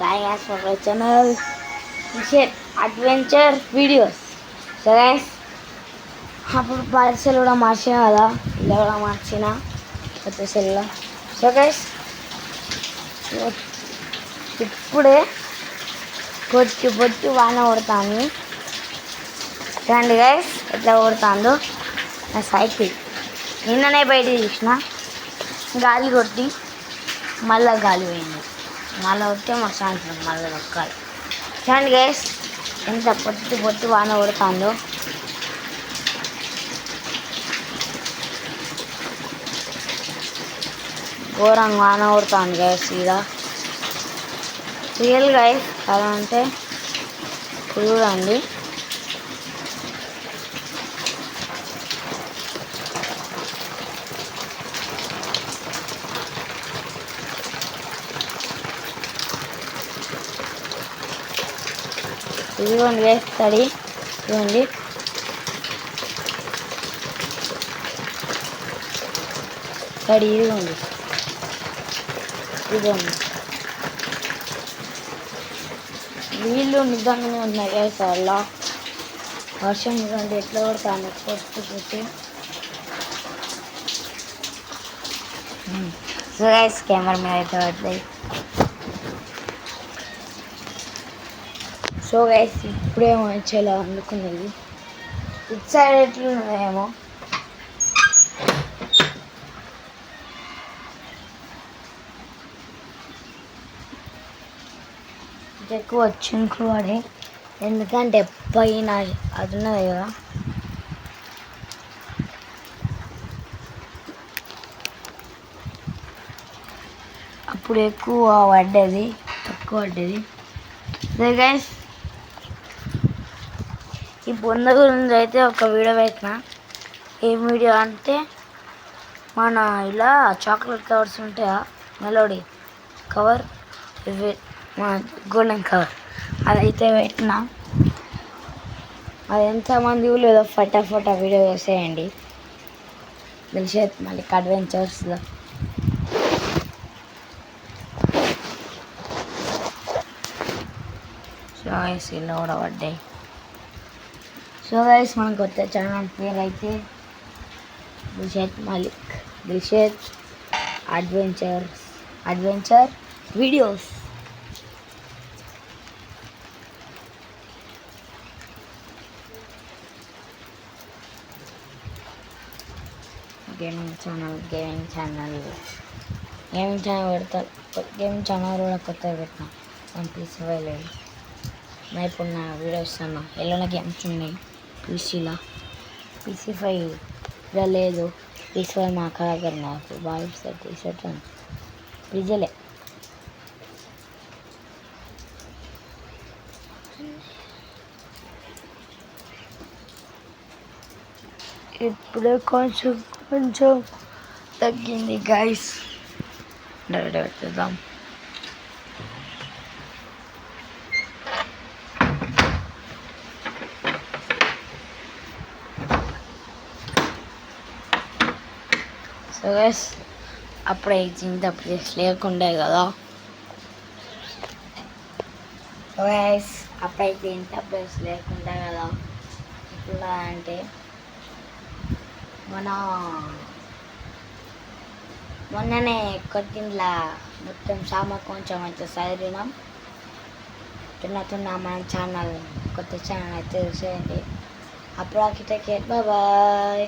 Hi guys, for my channel. Share adventure videos. So guys, అప్పుడు parcel కూడా మార్చిన కదా, ఇలా కూడా మార్చిన కొత్త సెల్లో. సో గైస్ ఇప్పుడే పొట్టి పొట్టి వాన కొడుతుంది. చూడండి గైస్ ఎట్లా కొడుతుందో. నా సైకిల్ నిన్ననే బయట తీసిన, గాలి కొట్టి మళ్ళీ గాలి పోయింది. మళ్ళీ వస్తే మా సాయంత్రం మళ్ళీ దొక్కాలి. చూడండి గైస్ ఎంత పొట్టి పొట్టి వాన కొడుతుందో. ఘోరంగా వాన కొడుతుంది గైస్. ఇలా రియల్ గైస్ అలా అంటే చూడండి. ఇదిగోండి గైస్ తడి, ఇదిగోండి తడి, ఇదిగోండి ఇదిగోండి. నీళ్ళు నిజంగానే ఉన్నాయి గైస్. వల్ల వర్షం ఇవ్వండి ఎట్లా కొడతాను పొట్టి. సో గైస్ కెమెరా మీద అయితే పడతాయి. సో గైస్ ఇప్పుడేమో వచ్చేలా అనుకున్నది. ఇటు సైడ్ ఎట్లున్నాయేమో. ఎక్కువ చింకులు పడి, ఎందుకంటే పైన అది ఉన్నది కదా. అప్పుడు ఎక్కువ పడ్డది, తక్కువ పడ్డది. అదే గైస్ ఈ బొంద గురించి అయితే ఒక వీడియో పెట్టిన. ఏం వీడియో అంటే, మన ఇలా చాక్లెట్ కవర్స్ ఉంటాయా, మెలోడీ కవర్, ఇవి మన గోల్డెన్ కవర్, అదైతే పెట్టిన. అది ఎంతమంది లేదో ఫటాఫటా వీడియో చేసేయండి. దిల్షద్ మలిక్ అడ్వెంచర్స్లో. సో గైస్ ఇలా కూడా పడ్డాయి. సో గైస్ మన కొత్త ఛానల్ పేరు అయితే Dilshad Malik, Dilshad adventure videos. Gaming channel పెడతా. గేమింగ్ ఛానల్ కూడా కొత్తగా పెట్టినా. వన్ పీస్ లేదు. నా ఇప్పుడు నా వీడియో ఇస్తాను. ఎలాంటి గేమ్స్ ఉన్నాయి పీసీలో. PC5 ఇలా లేదు. PC5 మా అక్క దగ్గర నాకు బాగా టీషర్ట్ విజలే. ఇప్పుడే కొంచెం తగ్గింది గైస్. డైరెక్ట్ పెట్టేద్దాం. సో గైస్ అప్పుడే ఇంత ప్లేస్ లేకుండే కదా. సో గైస్ అప్పుడైతే ఇంత ప్లేస్ లేకుండే కదా. ఇప్పుడు అంటే మొన్ననే కొట్టింట్లా మొత్తం సామాన్ కొంచెం అయితే సదిరినాం. తిన్న మన ఛానల్ కొత్త ఛానల్ అయితే చూసేయండి. అప్పుడు బాయ్.